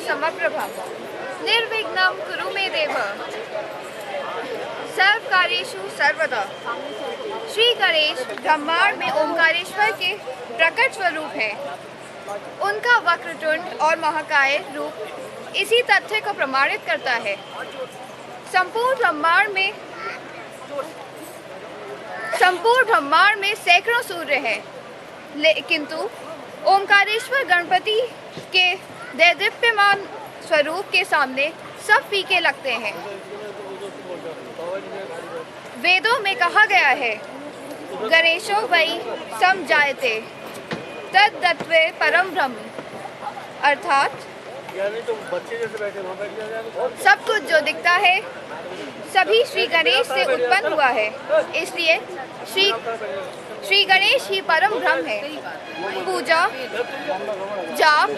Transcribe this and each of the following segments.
समप्रभं निर्विघ्नं कुरु मे देव सर्वकार्येषु सर्वदा। श्री गणेश ब्रह्मांड में ओंकारेश्वर के प्रकट स्वरूप है। उनका वक्रतुंड और महाकाय रूप इसी तथ्य को प्रमाणित करता है। संपूर्ण ब्रह्मांड में सैकड़ों सूर्य हैं, किंतु ओंकारेश्वर गणपति के दैदीप्यमान स्वरूप के सामने सब फीके लगते हैं। वेदों में कहा गया है, गणेशो वै समजायते तद्दत्वे परम ब्रह्म, अर्थात सब कुछ जो दिखता है सभी श्री गणेश से उत्पन्न हुआ है, इसलिए श्री गणेश ही परम ब्रह्म है। पूजा जाप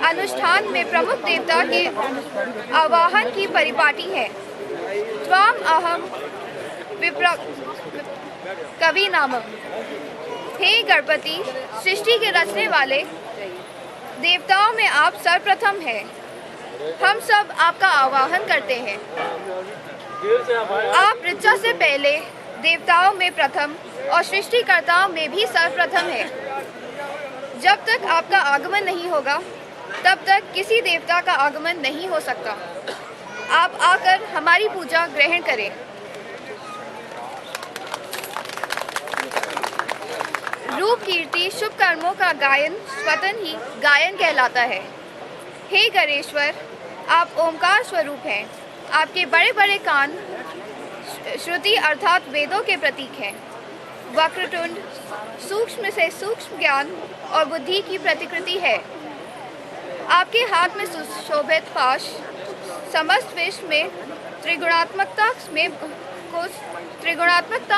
अनुष्ठान में प्रमुख देवता के आवाहन की परिपाटी है। त्वाम अहम विप्र कवि नामम। हे गणपति, सृष्टि के रचने वाले देवताओं में आप सर्वप्रथम हैं। हम सब आपका आवाहन करते हैं। आप ऋचा से पहले देवताओं में प्रथम और सृष्टिकर्ताओं में भी सर्वप्रथम हैं। जब तक आपका आगमन नहीं होगा तब तक किसी देवता का आगमन नहीं हो सकता। आप आकर हमारी पूजा ग्रहण करें। रूप कीर्ति शुभ कर्मों का गायन स्वतः ही गायन कहलाता है। हे गणेश्वर, आप ओंकार स्वरूप हैं। आपके बड़े बड़े कान श्रुति अर्थात वेदों के प्रतीक हैं। वक्रतुंड सूक्ष्म से सूक्ष्म ज्ञान और बुद्धि की प्रतिकृति है। आपके हाथ में सुशोभित पाश समस्त विश्व में त्रिगुणात्मकता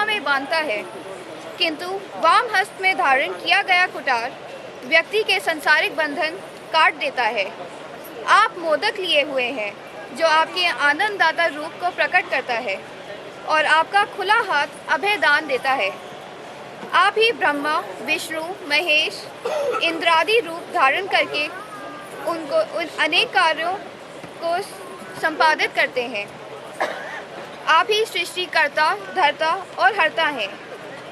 में बांधता है, किंतु वाम हस्त में धारण किया गया कुठार व्यक्ति के संसारिक बंधन काट देता है। आप मोदक लिए हुए हैं जो आपके आनंददाता रूप को प्रकट करता है और आपका खुला हाथ अभय दान देता है। आप ही ब्रह्मा विष्णु महेश इंद्रादि रूप धारण करके उन अनेक कार्यों को संपादित करते हैं। आप ही सृष्टिकर्ता धर्ता और हरता हैं।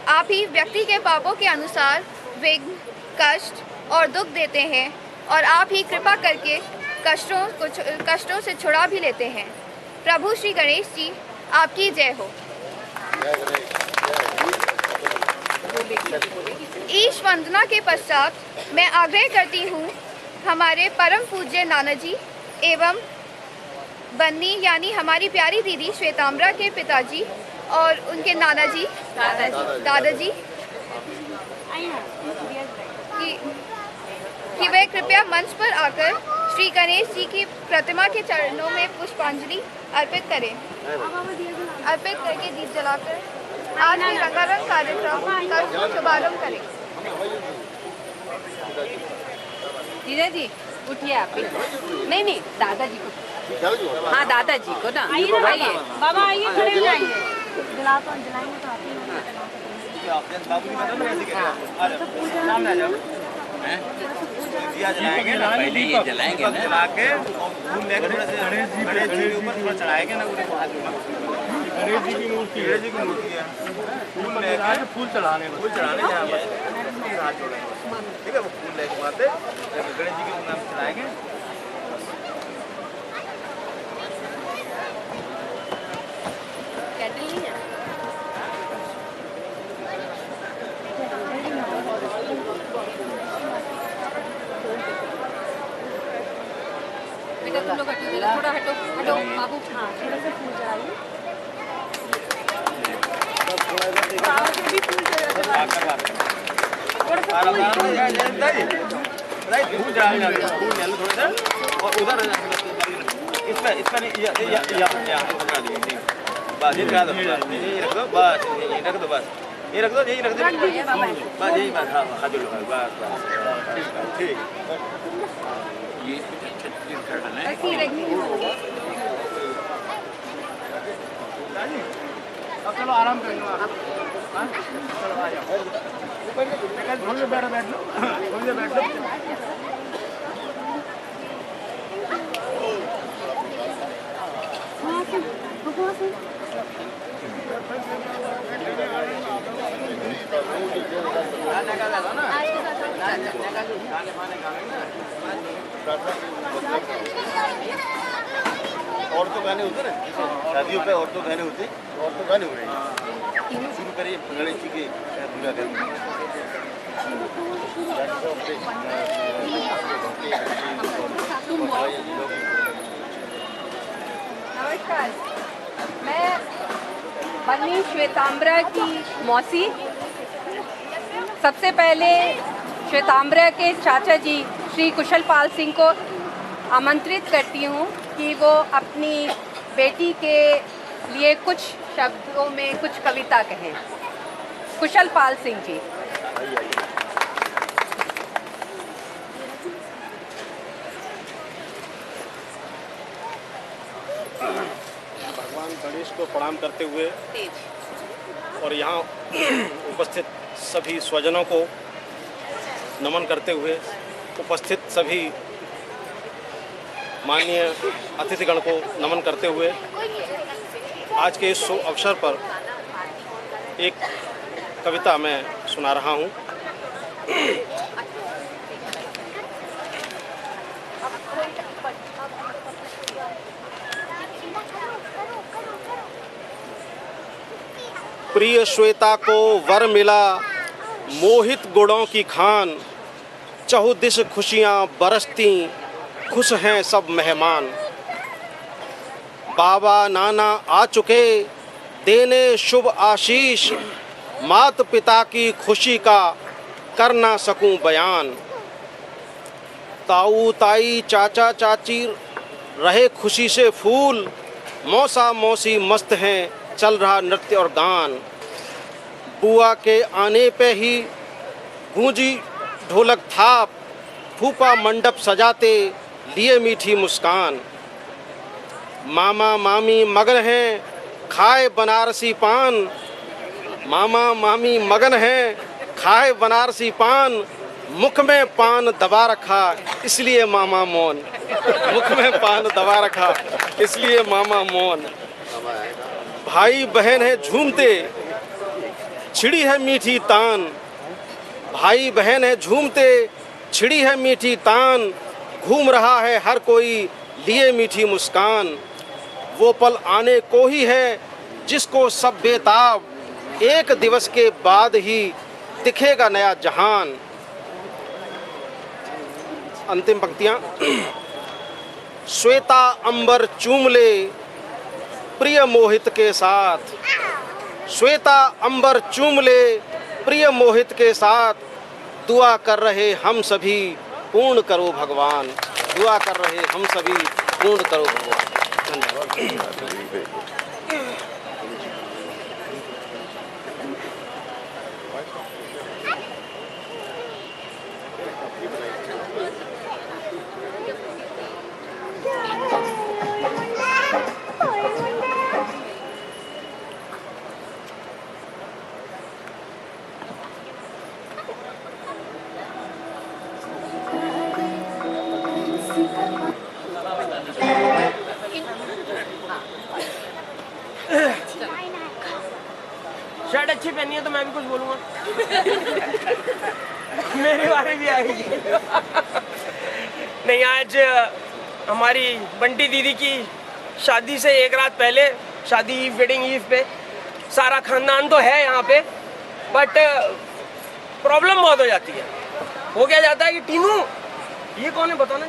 आप ही व्यक्ति के पापों के अनुसार विघ्न कष्ट और दुख देते हैं और आप ही कृपा करके कष्टों से छुड़ा भी लेते हैं। प्रभु श्री गणेश जी, आपकी जय हो। ईश वंदना के पश्चात मैं आग्रह करती हूँ हमारे परम पूज्य नाना जी एवं बन्नी यानी हमारी प्यारी दीदी श्वेताम्बरा के पिताजी और उनके नाना जी दादाजी कि वे कृपया मंच पर आकर श्री गणेश जी की प्रतिमा के चरणों में पुष्पांजलि अर्पित करके दीप जलाकर आज के रंगारंग कार्यक्रम का शुभारंभ करें। दीदा जी उठिए आप। नहीं दादाजी को। हाँ दादाजी को ना आइए बाबा, आइए खड़े हो जाइए। जलाएंगे तो जलाएंगे ना, पहले ये जलाएंगे ना, जला के फूल लेकर थोड़ा से गणेश जी के ऊपर थोड़ा चढ़ाएंगे ना। गणेश जी की मूर्ति है, फूल लेकर फूल चढ़ाने यहाँ पर हाथ जोड़ेंगे, ठीक है। वो फूल लेके बात है गणेश जी के नाम चढ़ाएंगे। बेटा तुम लोग हटो, थोड़ा हटो बाबू। हाँ थोड़ा सा फूल चढ़ाइए। और उधर इसका बस ये रख दो, बस ये रख दो, बस ये रख दो, यही रख दो, बस यही बस। हाँ हाथ जोड़ो, बस ठीक। ये अब चलो आराम कर लो। चलो आ जाओ, बैठ लो। और तो गाने होते ना शादियों पे, और तो गाने होते, और तो गाने हो रहे हैं। शुरू करिए गणेश जी के पूजा करें। नमस्कार, मैं बनी श्वेतांबरा की मौसी। सबसे पहले श्वेतांबरा के चाचा जी श्री कुशल पाल सिंह को आमंत्रित करती हूँ कि वो अपनी बेटी के लिए कुछ शब्दों में कुछ कविता कहें। कुशल पाल सिंह जी। भगवान गणेश को प्रणाम करते हुए और यहाँ उपस्थित सभी स्वजनों को नमन करते हुए, उपस्थित सभी माननीय अतिथिगण को नमन करते हुए, आज के इस शुभ अवसर पर एक कविता मैं सुना रहा हूँ। प्रिय श्वेता को वर मिला मोहित गुणों की खान, चहुदिश खुशियाँ बरसती खुश हैं सब मेहमान। बाबा नाना आ चुके देने शुभ आशीष, माता पिता की खुशी का कर ना सकूं बयान। ताऊ ताई चाचा चाची रहे खुशी से फूल, मौसा मौसी मस्त हैं चल रहा नृत्य और गान। बुआ के आने पे ही गूंजी ढोलक थाप, फूफा मंडप सजाते लिए मीठी मुस्कान। मामा मामी मगन हैं खाए बनारसी पान, मामा मामी मगन हैं खाए बनारसी पान। मुख में पान दबा रखा इसलिए मामा मौन, मुख में पान दबा रखा इसलिए मामा मौन। भाई बहन है झूमते छिड़ी है मीठी तान, भाई बहन है झूमते छिड़ी है मीठी तान। घूम रहा है हर कोई लिए मीठी मुस्कान। वो पल आने को ही है जिसको सब बेताब, एक दिवस के बाद ही दिखेगा नया जहान। अंतिम पंक्तियाँ। श्वेता अंबर चूम ले प्रिय मोहित के साथ, श्वेता अंबर चूम ले प्रिय मोहित के साथ। दुआ कर रहे हम सभी पूर्ण करो भगवान, दुआ कर रहे हम सभी पूर्ण करो भगवान। धन्यवाद। शर्ट अच्छी पहनी है तो मैं भी कुछ बोलूँगा। मेरी बारी भी आएगी। नहीं, आज हमारी बंटी दीदी की शादी से एक रात पहले, शादी ईव, वेडिंग ईव पे सारा खानदान तो है यहाँ पे, बट प्रॉब्लम बहुत हो जाती है। हो क्या जाता है कि टीनू, ये कौन है बताना।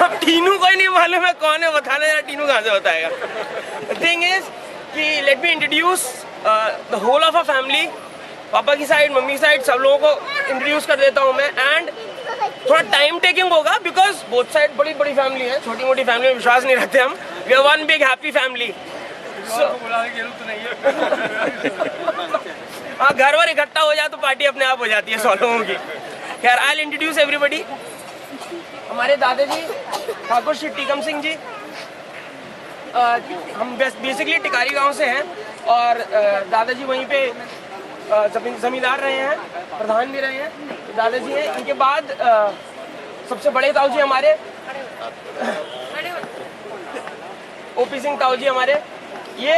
अब टीनू को ही नहीं मालूम है कौन है, बताना जरा टीनू कहाँ से बताएगा। थिंग इज कि let me introduce the whole of a family. पापा की साइड, मम्मी की साइड, सब लोगों को इंट्रोड्यूस कर देता हूँ मैं। एंड थोड़ा टाइम टेकिंग होगा बिकॉज बोथ साइड बड़ी बड़ी फैमिली है, छोटी मोटी फैमिली में विश्वास नहीं रखते हम। We are one big happy family. हाँ, घर वर इकट्ठा हो जाए तो पार्टी अपने आप हो जाती है 100 लोगों की। खैर, आई विल इंट्रोड्यूस एवरीबडी। हमारे दादाजी ठाकुर श्री टीकम सिंह जी, हम बेसिकली टिकारी गांव से हैं और दादाजी वहीं पे जमींदार रहे हैं, प्रधान भी रहे हैं। दादाजी हैं, इनके बाद सबसे बड़े ताऊ जी हमारे ओपी सिंह ताऊ जी हमारे, ये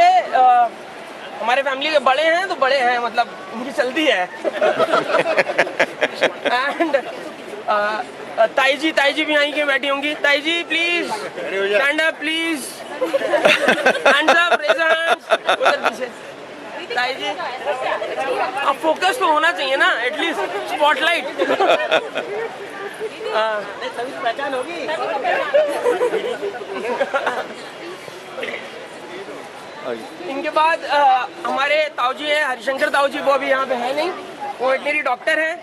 हमारे फैमिली के बड़े हैं तो बड़े हैं, मतलब उनकी चलती है। एंड ताई जी भी यहीं के बैठी होंगी। ताई जी please stand up please, hands up, raise your hands. उधर पीछे ताई जी, अब फोकस तो होना चाहिए ना, एटलीस्ट स्पॉटलाइट। पहचान होगी। इनके बाद हमारे ताऊजी है हरिशंकर ताऊजी, वो अभी यहाँ पे है नहीं, वो वेटनरी डॉक्टर है।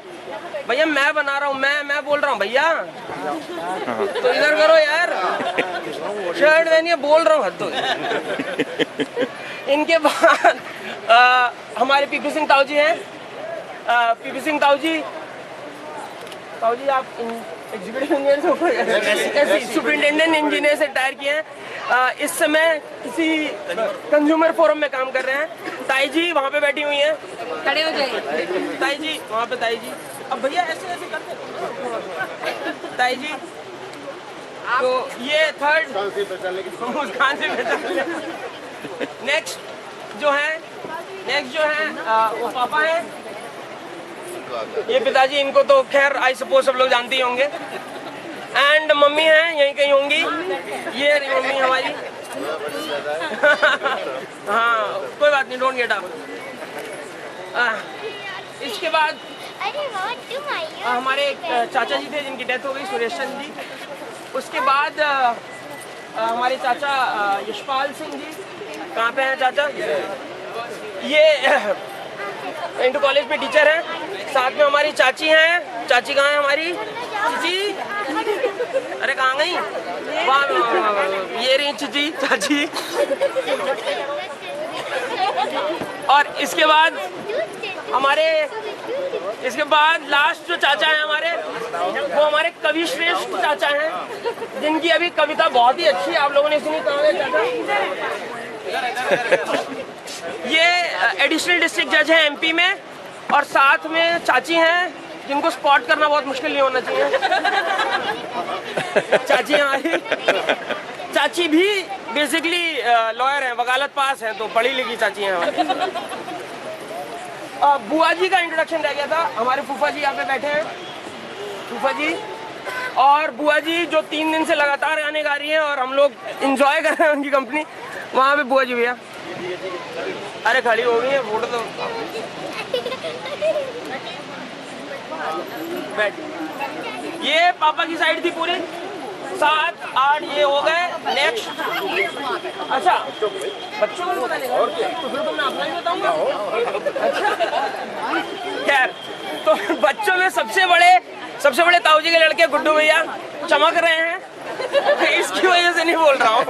भैया मैं बना रहा हूँ, मैं बोल रहा हूँ भैया, तो इधर करो यार, शर्ट पहनिए, बोल रहा हूँ हद तो। इनके बाद हमारे पीपी सिंह ताऊजी हैं। पीपी सिंह ताऊजी आप एग्जीक्यूटिव इंजीनियर से सुपरिटेंडेंट इंजीनियर से रिटायर किए हैं। इस समय किसी कंज्यूमर फोरम में काम कर रहे हैं। ताई जी वहाँ पे बैठी हुई हैं, खड़े हो जाइए। ताई जी वहाँ पे, ताई जी अब भैया ऐसे ऐसे करते ताई जी। तो ये थर्ड मुस्कान से नेक्स्ट जो है वो पापा हैं। ये पिताजी, इनको तो खैर आई सपोज सब लोग जानते ही होंगे। एंड मम्मी हैं, यहीं कहीं होंगी, ये रही मम्मी हमारी। हाँ कोई बात नहीं, डोंट गेट अप। इसके बाद हमारे एक चाचा जी थे जिनकी डेथ हो गई, सुरेश चंद जी। उसके बाद हमारे चाचा यशपाल सिंह जी, कहाँ पे हैं चाचा? ये इंटर कॉलेज में टीचर हैं। साथ में हमारी चाची हैं। चाची कहाँ है हमारी? चीची, अरे कहाँ गई? वाह, ये रही चीची, चाची। और इसके बाद लास्ट जो चाचा हैं हमारे, वो हमारे कवि श्रेष्ठ चाचा हैं, जिनकी अभी कविता बहुत ही अच्छी है, आप लोगों ने सुनी? कहाँ है चाचा? ये एडिशनल डिस्ट्रिक्ट जज हैं एमपी में, और साथ में चाची हैं जिनको स्पॉट करना बहुत मुश्किल नहीं होना चाहिए। चाची हमारी, चाची भी बेसिकली लॉयर हैं, वकालत पास हैं, तो पढ़ी लिखी चाची हैं हमारी। बुआ जी का इंट्रोडक्शन रह गया था। हमारे फूफा जी यहाँ पे बैठे हैं, फूफा जी और बुआ जी, जो 3 दिन से लगातार गाने गा रही हैं और हम लोग इंजॉय कर रहे हैं उनकी कंपनी। वहाँ पे बुआ जी भैया, अरे खड़ी हो गई है, फोटो तो बैठ। ये पापा की साइड थी पूरी, 7 8 ये हो गए। नेक्स्ट, अच्छा बच्चों को पता नहीं, तो फिर तो मैं अपना ही बताऊंगा। अच्छा खैर, तो बच्चों में सबसे बड़े ताऊजी के लड़के गुड्डू भैया चमक रहे हैं। इसकी वजह से नहीं बोल रहा हूँ,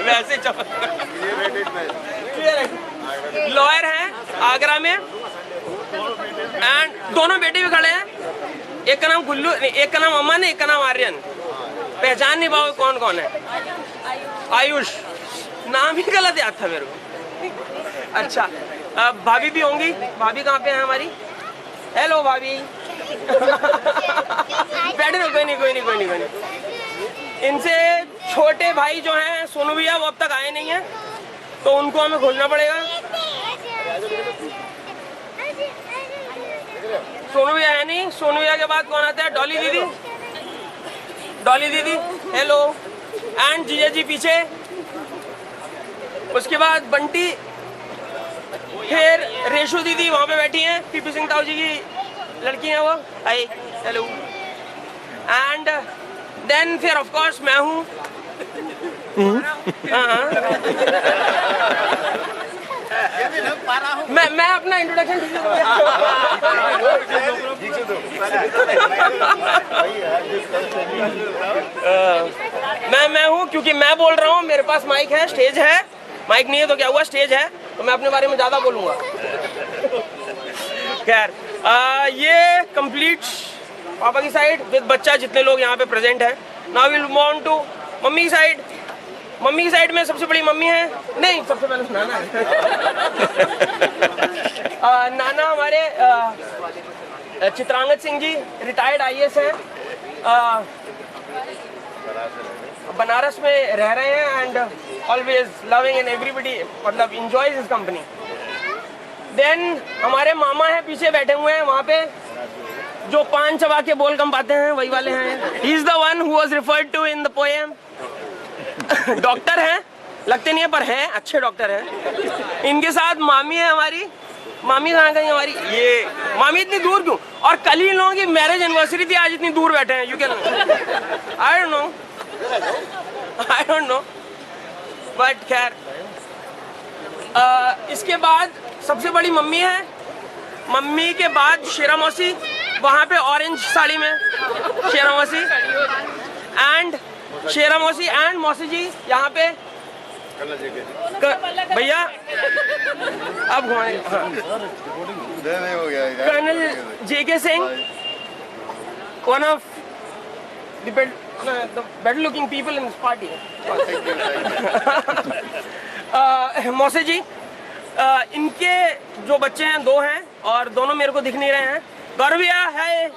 वैसे चमक रहे। लॉयर हैं आगरा में, एंड दोनों बेटे भी खड़े हैं। एक का नाम गुल्लू, एक का नाम अमन, एक का नाम आर्यन। पहचान नहीं पाओगे कौन कौन है? आयुष, नाम ही गलत याद था मेरे को। अच्छा, भाभी भी होंगी। भाभी कहाँ पे है हमारी? हेलो भाभी। बैठे रहो, कोई नहीं। इनसे छोटे भाई जो हैं सोनू भैया, वो अब तक आए नहीं हैं, तो उनको हमें खोजना पड़ेगा। सोनू भैया है नहीं। सोनू भैया के बाद कौन आता है? डॉली दीदी, हेलो। एंड जीजा जी पीछे। उसके बाद बंटी, फिर रेशु दीदी वहाँ पे बैठी हैं, पीपी सिंह ताऊ जी की लड़की हैं वो। हाय, हेलो। एंड देन फिर ऑफ कोर्स मैं हूँ। मैं अपना इंट्रोडक्शन मैं हूँ, क्योंकि मैं बोल रहा हूँ, मेरे पास माइक है, स्टेज है। माइक नहीं है तो क्या हुआ, स्टेज है, तो मैं अपने बारे में ज़्यादा बोलूँगा। खैर, ये कंप्लीट पापा की साइड विद बच्चा, जितने लोग यहाँ पे प्रेजेंट हैं। Now will move on to मम्मी की साइड। मम्मी की साइड में सबसे बड़ी मम्मी है, नहीं सबसे पहले नाना है। नाना हमारे चित्रांगद सिंह जी, रिटायर्ड IAS हैं, बनारस में रह रहे हैं, and always loving and everybody, मतलब इंजॉयज हिज कंपनी। देन हमारे मामा हैं पीछे बैठे हुए हैं वहाँ पे, जो पान चबा के बोल कम पाते हैं, वही वाले हैं। He is the one who was referred to in the poem. Doctor हैं, लगते नहीं है पर हैं, अच्छे डॉक्टर हैं। इनके साथ मामी है हमारी। मामी कहाँ गई हमारी? ये मामी इतनी दूर क्यों? और कल ही इन लोगों की मैरिज एनिवर्सरी थी, आज इतनी दूर बैठे हैं। You can I don't know but खैर। इसके बाद सबसे बड़ी मम्मी है। मम्मी के बाद शेरा मौसी, वहाँ पे ऑरेंज साड़ी में शेरा मौसी, एंड शेरा मौसी एंड मौसी जी यहाँ पे। भैया अब घुमाएं। Colonel JK Singh, one of the better looking people in this party. मौसी जी, इनके जो बच्चे हैं 2 हैं और दोनों मेरे को दिख नहीं रहे हैं। गौरविया है,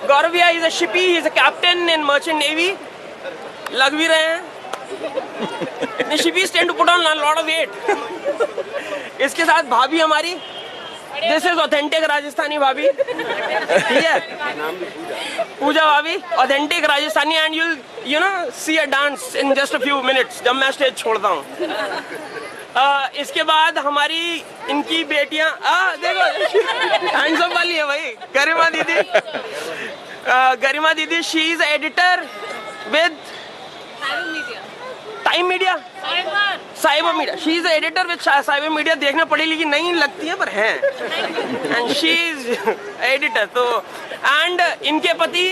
Gauravia is a shippy, is a captain in merchant navy. लग भी रहे हैं। Shippies tend to put on lot of weight. इसके साथ भाभी हमारी, दिस इज ऑथेंटिक राजस्थानी भाभी, ठीक है, पूजा भाभी, authentic Rajasthani. And you know see a dance in just a few minutes जब मैं स्टेज छोड़ता हूँ। इसके बाद हमारी इनकी बेटियां, देखो हैंडसम वाली है भाई, गरिमा दीदी। गरिमा दीदी, she is editor with time media, cyber media. She is editor with cyber media. देखना पढ़ी लिखी नहीं लगती है पर हैं, एंड शी इज एडिटर। तो एंड इनके पति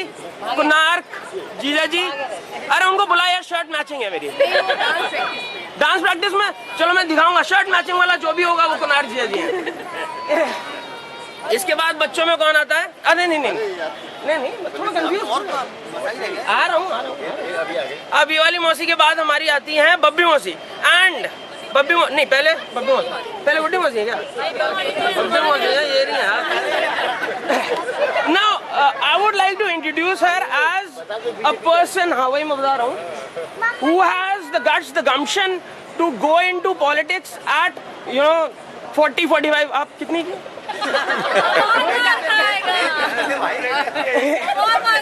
कुनार्क जीजा जी, अरे उनको बुलाया, शर्ट मैचिंग है मेरी डांस प्रैक्टिस में। चलो मैं दिखाऊंगा शर्ट मैचिंग वाला, जो भी होगा वो कुनार्क जीजा जी हैं। इसके बाद बच्चों में कौन आता है? अरे नहीं, थोड़ा कंफ्यूज आ रहा हूँ। अब ये वाली मौसी के बाद हमारी आती हैं बब्बी मौसी। एंड बब्बी नहीं, पहले बब्बी मौसी, पहले गुड्डी मौसी है क्या? बब्बी मौसी है, ये नहीं है। Now I would like to introduce her as a person, हाँ वही मैं बता रहा हूँ, who has the guts, the gumption to go into politics at 40-45। आप कितनी की?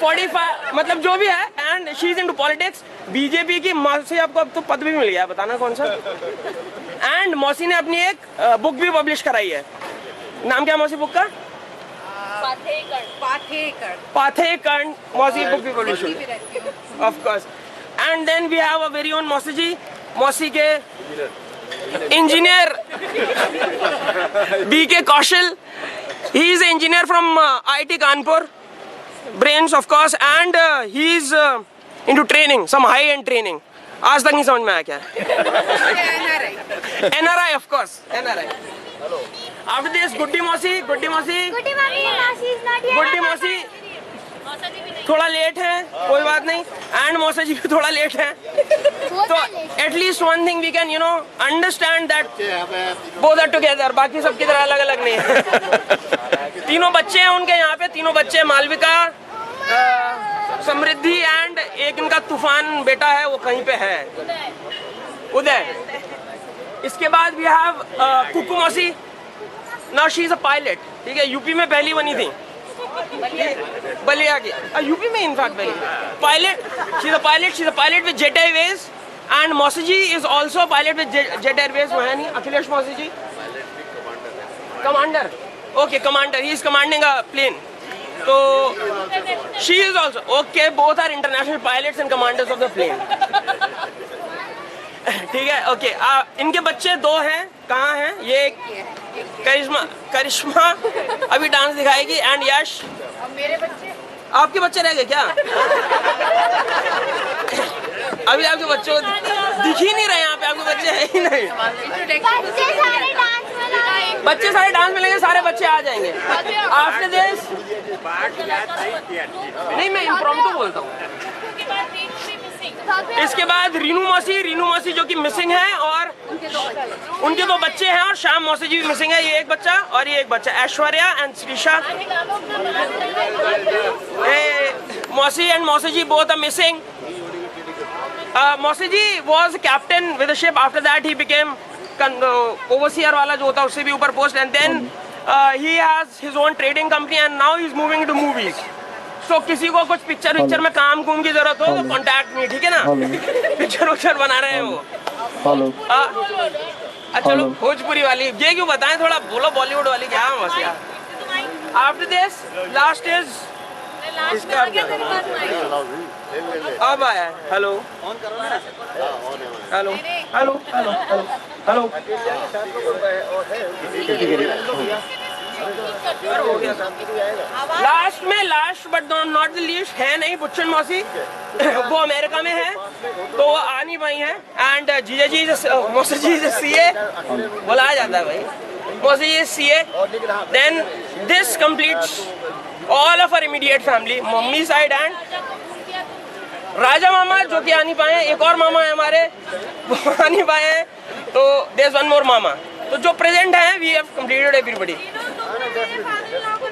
45, मतलब जो भी है। And she is into politics. BJP की मौसी, आपको अब तो पद भी मिल गया, बताना कौन सा। एंड मौसी ने अपनी एक बुक भी पब्लिश कराई है। नाम क्या है मौसी बुक का? पाथेकर्ण मौसी बुक भी पब्लिश हुई, of course. And then we have a very own mausi ji, मौसी के engineer BK Kaushal. He is an engineer from IIT Kanpur, brains of course, and he is into training, some high-end training. आज तक नहीं समझ में आया क्या? NRI of course, NRI. After this, गुड्डी मौसी थोड़ा लेट है, कोई बात नहीं। एंड मौसा जी भी थोड़ा लेट है। तो at least one thing we can understand that both are together, बाकी सब की तरह अलग अलग नहीं है। तीनों बच्चे हैं उनके यहाँ पे, तीनों बच्चे, मालविका, समृद्धि एंड एक इनका तूफान बेटा है, वो कहीं पे है, उदय। इसके बाद वी हैव कुकू मौसी। Now she is a pilot, ठीक है, यूपी में पहली बनी थी, बलिया की, यूपी में इनफैक्ट पहली pilot. She is a pilot with Jet Airways. And मौसी जी is also pilot with Jet Airways. वो है नहीं अखिलेश मौसी जी? Commander, okay, commander, he is commanding a plane. तो she is also okay, both are international pilots and commanders of the plane, ठीक है, ओके। इनके बच्चे 2 हैं, कहाँ हैं? ये करिश्मा अभी डांस दिखाएगी, एंड यश। मेरे बच्चे, आपके बच्चे रह गए क्या? अभी आपके बच्चों दिख ही नहीं रहे यहाँ पे, आपके बच्चे हैं ही नहीं। बच्चे सारे डांस में लगे, सारे बच्चे आ जाएंगे आफ्टर दिस। नहीं, मैं इम्प्रॉम्प्टू बोलता हूँ। इसके बाद रीनू मौसी जो कि मिसिंग है, और उनके 2 बच्चे हैं, और श्याम मौसी जी भी मिसिंग है। ये एक बच्चा और ये एक बच्चा, ऐश्वर्या एंड श्रीषा। मौसी एंड मौसी जी both are missing. Mausi ji was captain with the ship. After that he became overseer वाला जो होता है उससे भी ऊपर post, and then he has his own trading company and now he is moving to movies. So किसी को कुछ पिक्चर की काम की जरूरत हो तो कॉन्टैक्ट मी, ठीक है ना। पिक्चर बना रहे हैं वो। चलो भोजपुरी वाली ये क्यों बताएं, थोड़ा बोलो बॉलीवुड वाली क्या है बस यार। आफ्टर दिस लास्ट इज इसका अब आया। Hello hello hello hello hello last but not the least है नहीं बुच्चन मौसी वो अमेरिका में है तो वो आ नहीं पाई है। एंड जीजा जी मौसी जी सीए बोला जाता है भाई, मौसी जी CA. Then this completes all of our immediate family, mummy side and Raja मामा जो कि आ नहीं पाए हैं, एक और मामा है हमारे वो आ नहीं पाए हैं, तो देयर इज वन मोर मामा। तो जो प्रेजेंट है वी हैव कंप्लीटेड एवरीबॉडी।